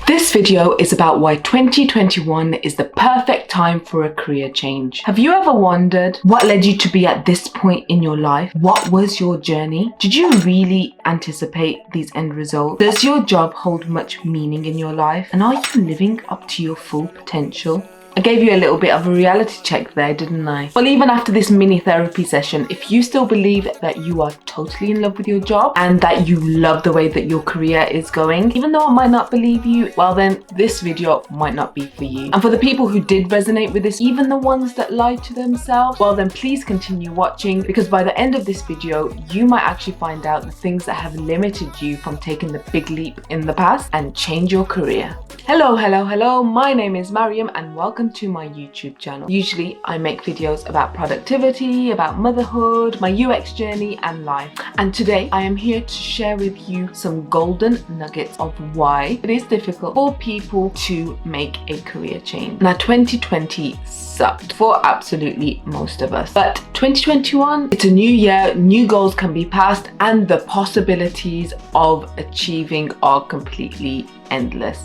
This video is about why 2021 is the perfect time for a career change. Have you ever wondered what led you to be at this point in your life? What was your journey? Did you really anticipate these end results? Does your job hold much meaning in your life? And are you living up to your full potential? I gave you a little bit of a reality check there, didn't I? Well, even after this mini therapy session, if you still believe that you are totally in love with your job and that you love the way that your career is going, even though I might not believe you, well then this video might not be for you. And for the people who did resonate with this, even the ones that lied to themselves, well then please continue watching, because by the end of this video, you might actually find out the things that have limited you from taking the big leap in the past and change your career. Hello, my name is Mariam and welcome to my YouTube channel. Usually I make videos about productivity, about motherhood, my UX journey and life. And today I am here to share with you some golden nuggets of why it is difficult for people to make a career change. Now 2020 sucked for absolutely most of us, but 2021, it's a new year, new goals can be passed and the possibilities of achieving are completely endless.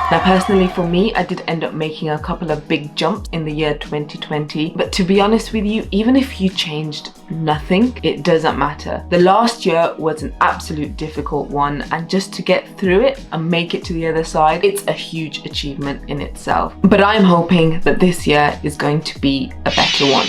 Now personally for me, I did end up making a couple of big jumps in the year 2020, but to be honest with you, even if you changed nothing, it doesn't matter. The last year was an absolute difficult one, and just to get through it and make it to the other side, it's a huge achievement in itself. But I'm hoping that this year is going to be a better one.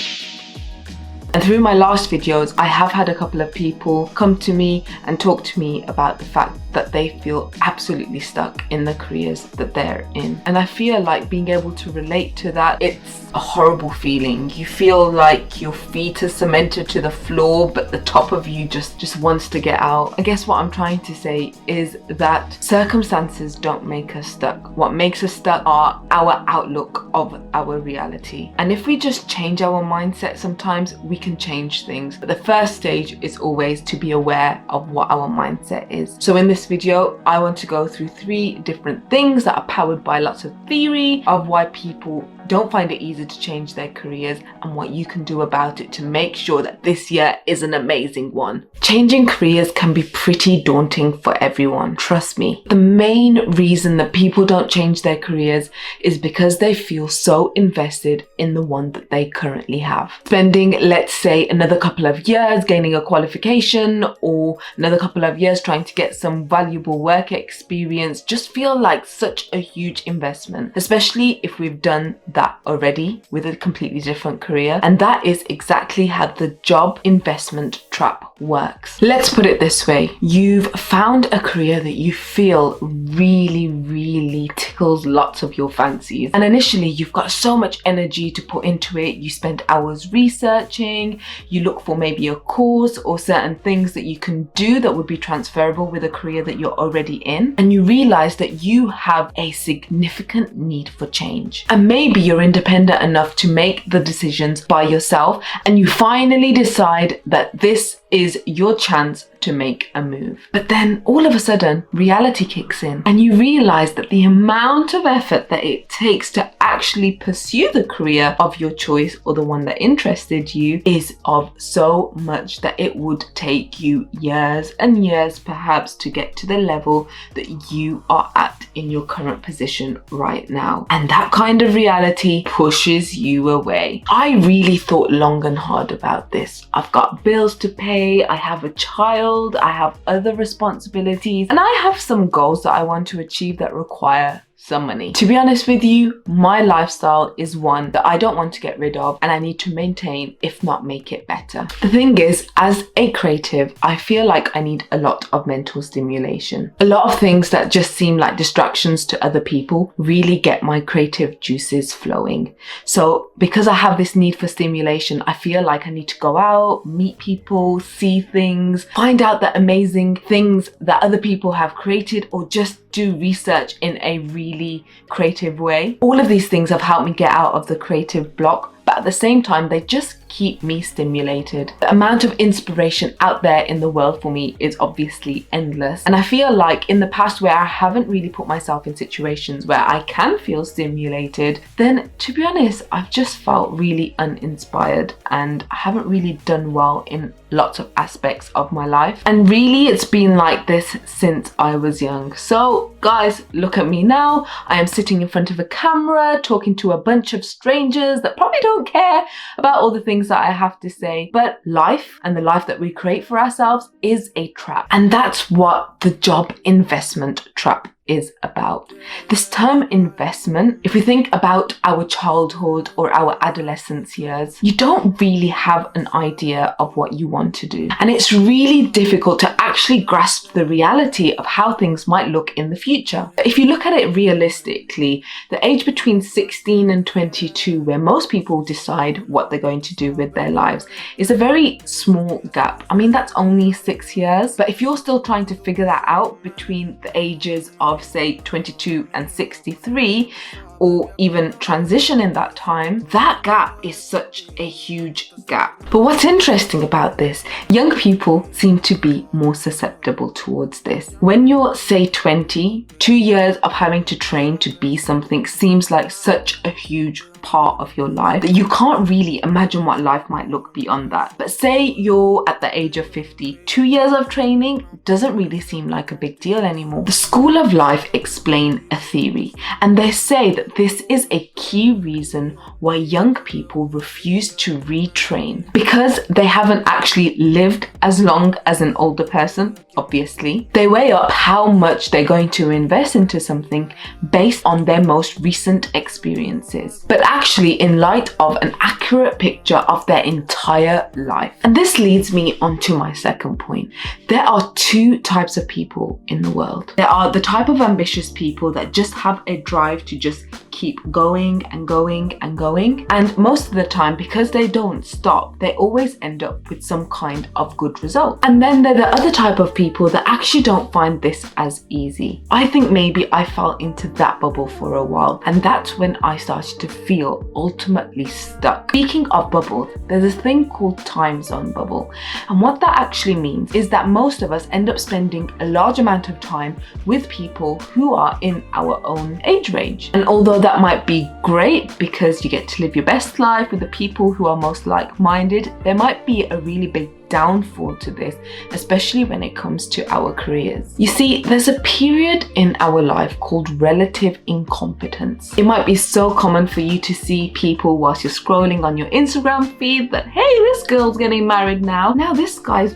And through my last videos, I have had a couple of people come to me and talk to me about the fact that they feel absolutely stuck in the careers that they're in. And I feel like being able to relate to that, it's a horrible feeling. You feel like your feet are cemented to the floor, but the top of you just wants to get out. I guess what I'm trying to say is that circumstances don't make us stuck. What makes us stuck are our outlook of our reality. And if we just change our mindset, sometimes we can change things. But the first stage is always to be aware of what our mindset is. So in this video, I want to go through 3 different things that are powered by lots of theory of why people don't find it easy to change their careers and what you can do about it to make sure that this year is an amazing one. Changing careers can be pretty daunting for everyone, trust me. The main reason that people don't change their careers is because they feel so invested in the one that they currently have. Spending, let's say, another couple of years gaining a qualification or another couple of years trying to get some valuable work experience just feel like such a huge investment, especially if we've done that already with a completely different career. And that is exactly how the job investment trap works. Let's put it this way. You've found a career that you feel really tickles lots of your fancies. And initially you've got so much energy to put into it. You spend hours researching, you look for maybe a course or certain things that you can do that would be transferable with a career that you're already in. And you realize that you have a significant need for change. And maybe you're independent enough to make the decisions by yourself, and you finally decide that this is your chance to make a move. But then all of a sudden reality kicks in and you realize that the amount of effort that it takes to actually pursue the career of your choice or the one that interested you is of so much that it would take you years and years perhaps to get to the level that you are at in your current position right now. And that kind of reality pushes you away. I really thought long and hard about this. I've got bills to pay, I have a child, I have other responsibilities, and I have some goals that I want to achieve that require some money. To be honest with you, my lifestyle is one that I don't want to get rid of and I need to maintain, if not make it better. The thing is, as a creative, I feel like I need a lot of mental stimulation. A lot of things that just seem like distractions to other people really get my creative juices flowing. So because I have this need for stimulation, I feel like I need to go out, meet people, see things, find out the amazing things that other people have created, or just do research in a really creative way. All of these things have helped me get out of the creative block, but at the same time, they just keep me stimulated. The amount of inspiration out there in the world for me is obviously endless. And I feel like in the past where I haven't really put myself in situations where I can feel stimulated, then to be honest, I've just felt really uninspired and I haven't really done well in lots of aspects of my life. And really it's been like this since I was young. So guys, look at me now. I am sitting in front of a camera talking to a bunch of strangers that probably don't care about all the things that I have to say. But life and the life that we create for ourselves is a trap. And that's what the job investment trap is about. This term investment, if we think about our childhood or our adolescence years, you don't really have an idea of what you want to do. And it's really difficult to actually grasp the reality of how things might look in the future. If you look at it realistically, the age between 16 and 22, where most people decide what they're going to do with their lives, is a very small gap. I mean, that's only 6 years. But if you're still trying to figure that out between the ages of say 22 and 63, or even transition in that time, that gap is such a huge gap. But what's interesting about this, young people seem to be more susceptible towards this. When you're say 20, 2 years of having to train to be something seems like such a huge part of your life that you can't really imagine what life might look beyond that. But say you're at the age of 50, 2 years of training doesn't really seem like a big deal anymore. The School of Life explain a theory, and they say that this is a key reason why young people refuse to retrain, because they haven't actually lived as long as an older person. Obviously, they weigh up how much they're going to invest into something based on their most recent experiences, but actually in light of an accurate picture of their entire life. And this leads me on to my second point. There are two types of people in the world. There are the type of ambitious people that just have a drive to just keep going and going and going, and most of the time, because they don't stop, they always end up with some kind of good result. And then there are the other type of people that actually don't find this as easy. I think maybe I fell into that bubble for a while, and that's when I started to feel ultimately stuck. Speaking of bubbles, there's this thing called time zone bubble, and what that actually means is that most of us end up spending a large amount of time with people who are in our own age range. And although that might be great because you get to live your best life with the people who are most like-minded, there might be a really big downfall to this, especially when it comes to our careers. You see, there's a period in our life called relative incompetence. It might be so common for you to see people whilst you're scrolling on your Instagram feed that, hey, this girl's getting married now. Now this guy's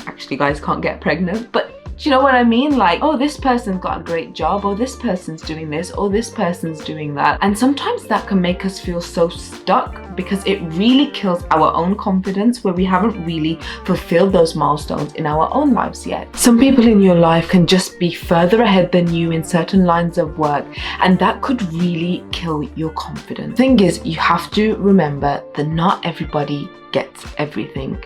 actually, guys can't get pregnant, but do you know what I mean? Like, oh, this person's got a great job, or this person's doing this, or this person's doing that. And sometimes that can make us feel so stuck because it really kills our own confidence, where we haven't really fulfilled those milestones in our own lives yet. Some people in your life can just be further ahead than you in certain lines of work, and that could really kill your confidence. The thing is, you have to remember that not everybody gets everything.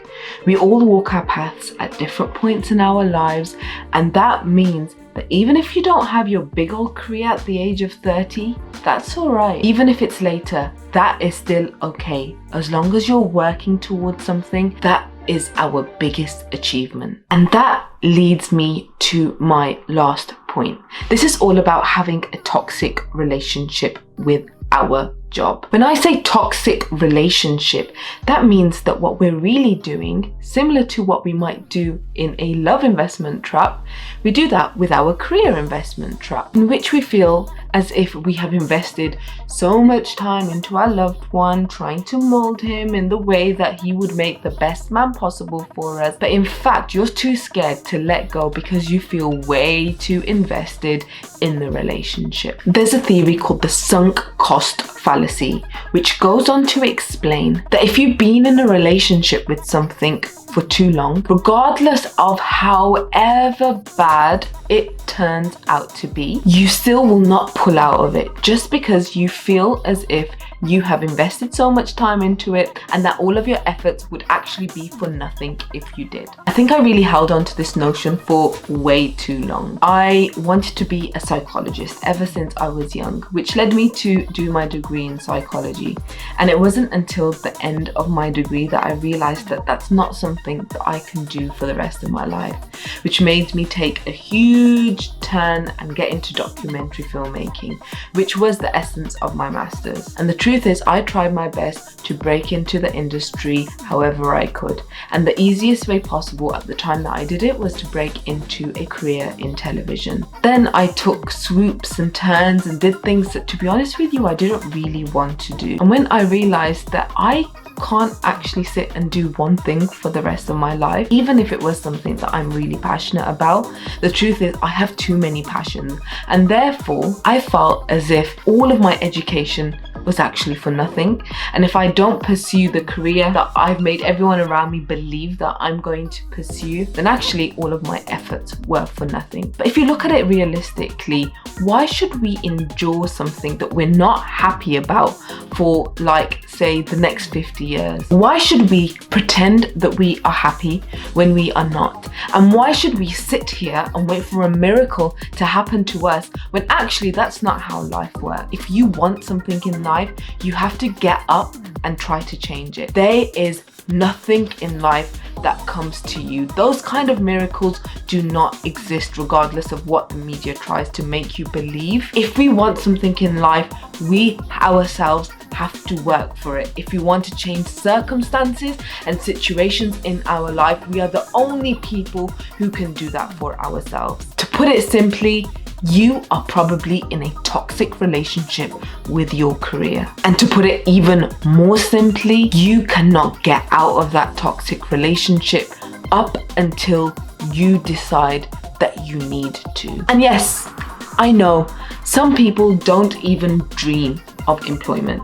We all walk our paths at different points in our lives, and that means that even if you don't have your big old career at the age of 30, that's alright. Even if it's later, that is still okay. As long as you're working towards something, that is our biggest achievement. And that leads me to my last point. This is all about having a toxic relationship with our job. When I say toxic relationship, that means that what we're really doing, similar to what we might do in a love investment trap, we do that with our career investment trap, in which we feel as if we have invested so much time into our loved one, trying to mold him in the way that he would make the best man possible for us. But in fact, you're too scared to let go because you feel way too invested in the relationship. There's a theory called the sunk cost fallacy, which goes on to explain that if you've been in a relationship with something for too long, regardless of however bad it turns out to be, you still will not pull out of it just because you feel as if you have invested so much time into it and that all of your efforts would actually be for nothing if you did. I think I really held on to this notion for way too long. I wanted to be a psychologist ever since I was young, which led me to do my degree in psychology. And it wasn't until the end of my degree that I realized that that's not something that I can do for the rest of my life, which made me take a huge turn and get into documentary filmmaking, which was the essence of my master's. And the truth is, I tried my best to break into the industry however I could. And the easiest way possible at the time that I did it was to break into a career in television. Then I took swoops and turns and did things that, to be honest with you, I didn't really want to do. And when I realized that I can't actually sit and do one thing for the rest of my life, even if it was something that I'm really passionate about. The truth is, I have too many passions, and therefore I felt as if all of my education was actually for nothing. And if I don't pursue the career that I've made everyone around me believe that I'm going to pursue, then actually all of my efforts were for nothing. But if you look at it realistically, why should we endure something that we're not happy about for, like, say, the next 50 years? Why should we pretend that we are happy when we are not? And why should we sit here and wait for a miracle to happen to us when actually that's not how life works? If you want something in life, you have to get up and try to change it. There is nothing in life that comes to you. Those kind of miracles do not exist, regardless of what the media tries to make you believe. If we want something in life, we ourselves have to work for it. If we want to change circumstances and situations in our life, we are the only people who can do that for ourselves. To put it simply, you are probably in a toxic relationship with your career. And to put it even more simply, you cannot get out of that toxic relationship up until you decide that you need to. And yes, I know some people don't even dream of employment.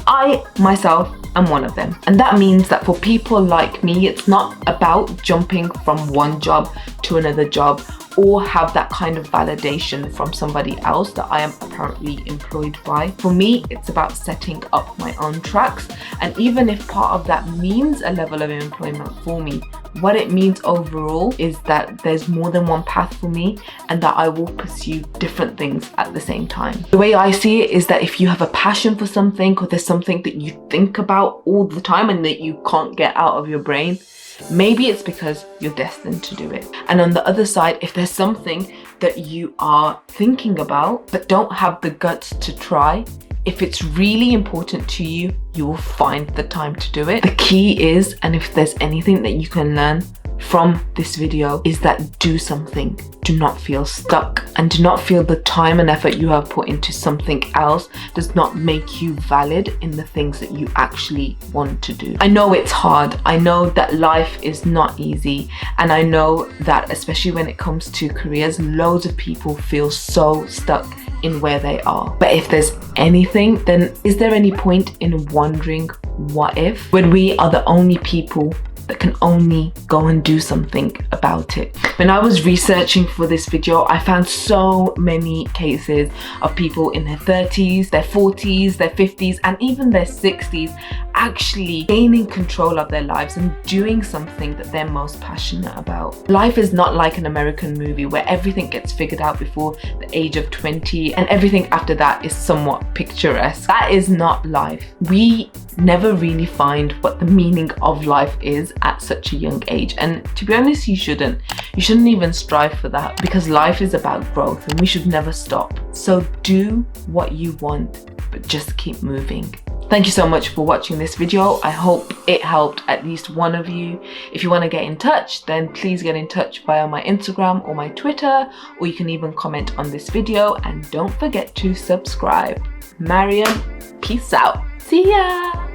I myself am one of them. And that means that for people like me, it's not about jumping from one job to another job or have that kind of validation from somebody else that I am apparently employed by. For me, it's about setting up my own tracks. And even if part of that means a level of employment for me, what it means overall is that there's more than one path for me and that I will pursue different things at the same time. The way I see it is that if you have a passion for something, or there's something that you think about all the time and that you can't get out of your brain, maybe it's because you're destined to do it. And on the other side, if there's something that you are thinking about but don't have the guts to try, if it's really important to you, you will find the time to do it. The key is, and if there's anything that you can learn from this video, is that do something. Do not feel stuck, and do not feel the time and effort you have put into something else does not make you valid in the things that you actually want to do. I know it's hard. I know that life is not easy. And I know that especially when it comes to careers, loads of people feel so stuck in where they are. But if there's anything, then is there any point in wondering what if, when we are the only people that can only go and do something about it? When I was researching for this video, I found so many cases of people in their 30s, their 40s, their 50s, and even their 60s actually gaining control of their lives and doing something that they're most passionate about. Life is not like an American movie where everything gets figured out before the age of 20 and everything after that is somewhat picturesque. That is not life. We never really find what the meaning of life is at such a young age, and to be honest, you shouldn't even strive for that, because life is about growth and we should never stop. So do what you want, but just keep moving. Thank you so much for watching this video. I hope it helped at least one of you. If you want to get in touch, then please get in touch via my Instagram or my Twitter, or you can even comment on this video, and don't forget to subscribe. Mariam, peace out. See ya.